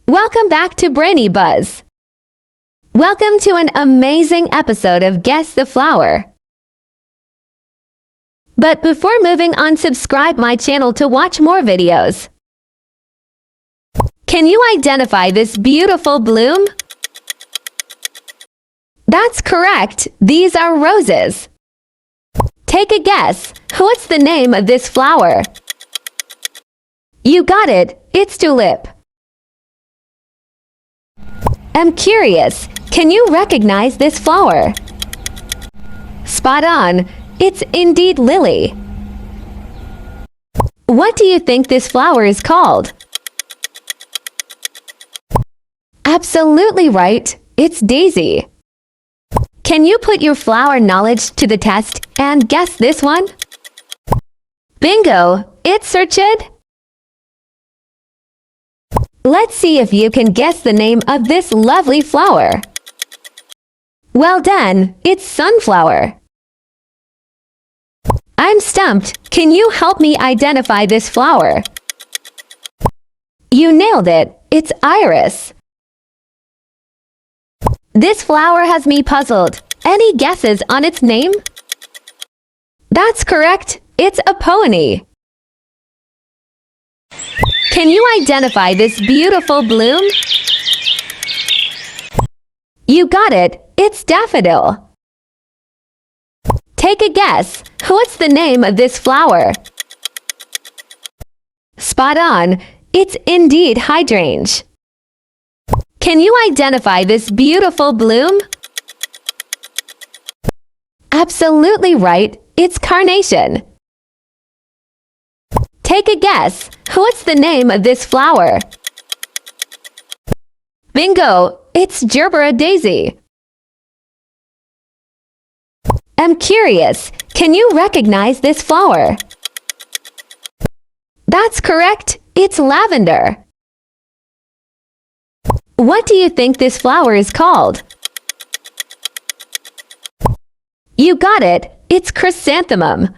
Welcome back to Brainy Buzz. Welcome to an amazing episode of Guess the Flower. But before moving on, subscribe my channel to watch more videos. Can you identify this beautiful bloom? That's correct. These are roses. Take a guess. What's the name of this flower? You got it. It's tulip. I'm curious. Can you recognize this flower? Spot on. It's indeed lily. What do you think this flower is called? Absolutely right. It's daisy. Can you put your flower knowledge to the test and guess this one? Bingo! It's orchid. Let's see if you can guess the name of this lovely flower. Well done! It's sunflower. I'm stumped. Can you help me identify this flower? You nailed it. It's iris. This flower has me puzzled. Any guesses on its name? That's correct. It's a peony. Can you identify this beautiful bloom? You got it. It's daffodil. Take a guess. What's the name of this flower? Spot on. It's indeed hydrangea. Can you identify this beautiful bloom? Absolutely right. It's carnation. Take a guess. What's the name of this flower? Bingo! It's gerbera daisy. I'm curious. Can you recognize this flower? That's correct. It's lavender. What do you think this flower is called? You got it. It's chrysanthemum.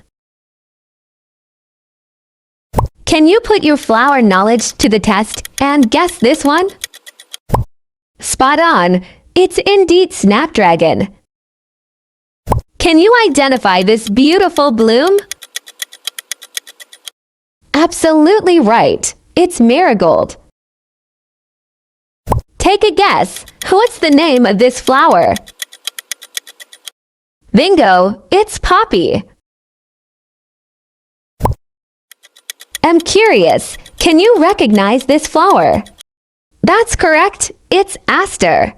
Can you put your flower knowledge to the test and guess this one? Spot on. It's indeed snapdragon. Can you identify this beautiful bloom? Absolutely right. It's marigold. Take a guess. What's the name of this flower? Bingo! It's poppy. I'm curious. Can you recognize this flower? That's correct. It's aster.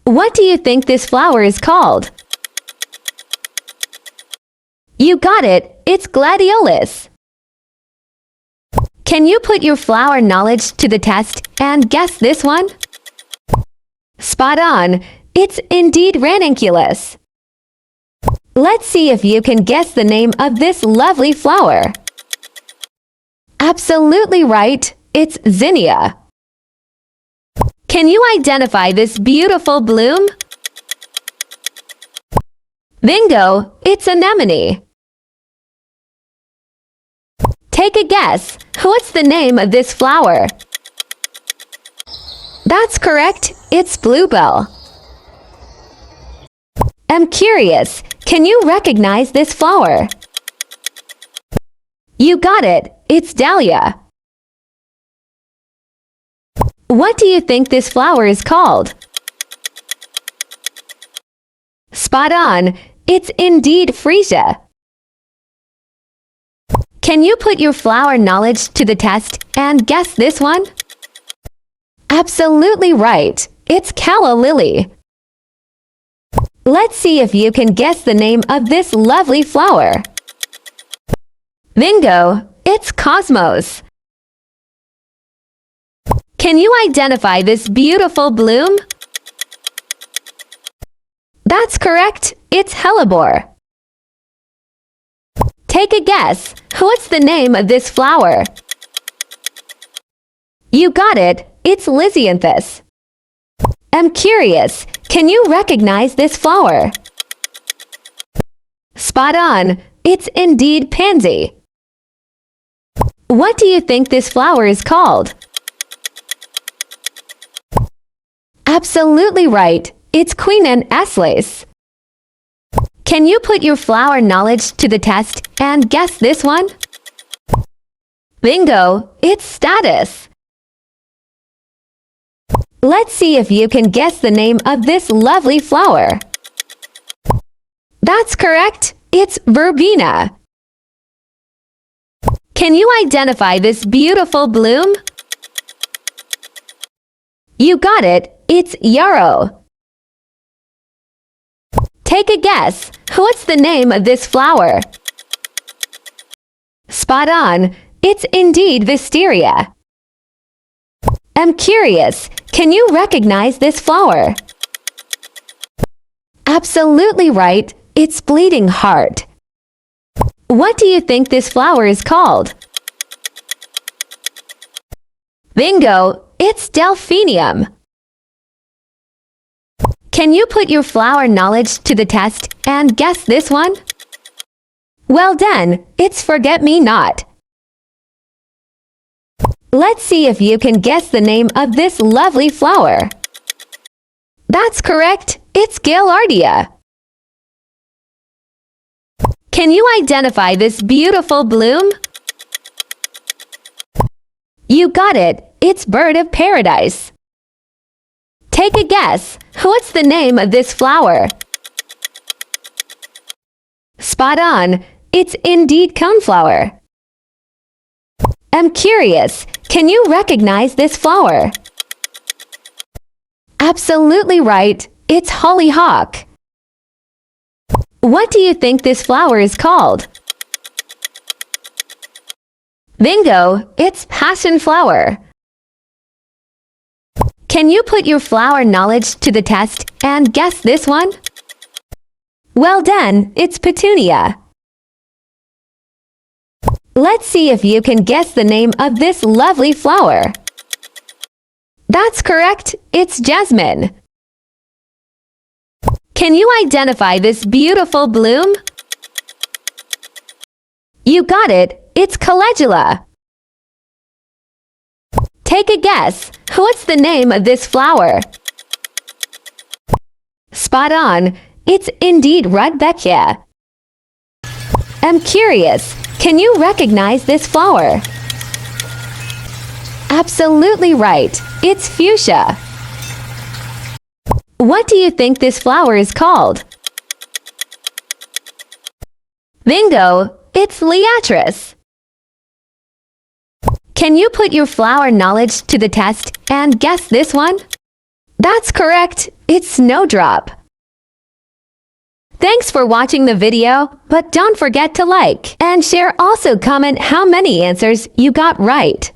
What do you think this flower is called? You got it. It's gladiolus. Can you put your flower knowledge to the test and guess this one? Spot on. It's indeed ranunculus. Let's see if you can guess the name of this lovely flower. Absolutely right. It's zinnia. Can you identify this beautiful bloom? Bingo! It's anemone. Take a guess. What's the name of this flower? That's correct. It's bluebell. I'm curious. Can you recognize this flower? You got it. It's dahlia. What do you think this flower is called? Spot on. It's indeed freesia. Can you put your flower knowledge to the test and guess this one? Absolutely right. It's calla lily. Let's see if you can guess the name of this lovely flower. Bingo! It's cosmos. Can you identify this beautiful bloom? That's correct. It's hellebore. Take a guess. What's the name of this flower? You got it. It's lisianthus. I'm curious. Can you recognize this flower? Spot on. It's indeed pansy. What do you think this flower is called? Absolutely right. It's Queen Anne Lace. Can you put your flower knowledge to the test and guess this one? Bingo! It's Status. Let's see if you can guess the name of this lovely flower. That's correct. It's Verbena. Can you identify this beautiful bloom? You got it. It's Yarrow. Take a guess. What's the name of this flower? Spot on. It's indeed Wisteria. I'm curious. Can you recognize this flower? Absolutely right. It's Bleeding Heart. What do you think this flower is called? Bingo! It's Delphinium. Can you put your flower knowledge to the test and guess this one? Well done! It's Forget-Me-Not. Let's see if you can guess the name of this lovely flower. That's correct. It's Gaillardia. Can you identify this beautiful bloom? You got it. It's Bird of Paradise. Take a guess. What's the name of this flower? Spot on. It's indeed Coneflower. I'm curious. Can you recognize this flower? Absolutely right. It's Hollyhock. What do you think this flower is called? Bingo! It's Passion Flower. Can you put your flower knowledge to the test and guess this one? Well done! It's Petunia. Let's see if you can guess the name of this lovely flower. That's correct. It's Jasmine. Can you identify this beautiful bloom? You got it. It's Calendula. Take a guess. What's the name of this flower? Spot on. It's indeed Rudbeckia. I'm curious. Can you recognize this flower? Absolutely right. It's Fuchsia. What do you think this flower is called? Bingo! It's Liatris. Can you put your flower knowledge to the test and guess this one? That's correct. It's Snowdrop. Thanks for watching the video, but don't forget to like and share. Also comment how many answers you got right.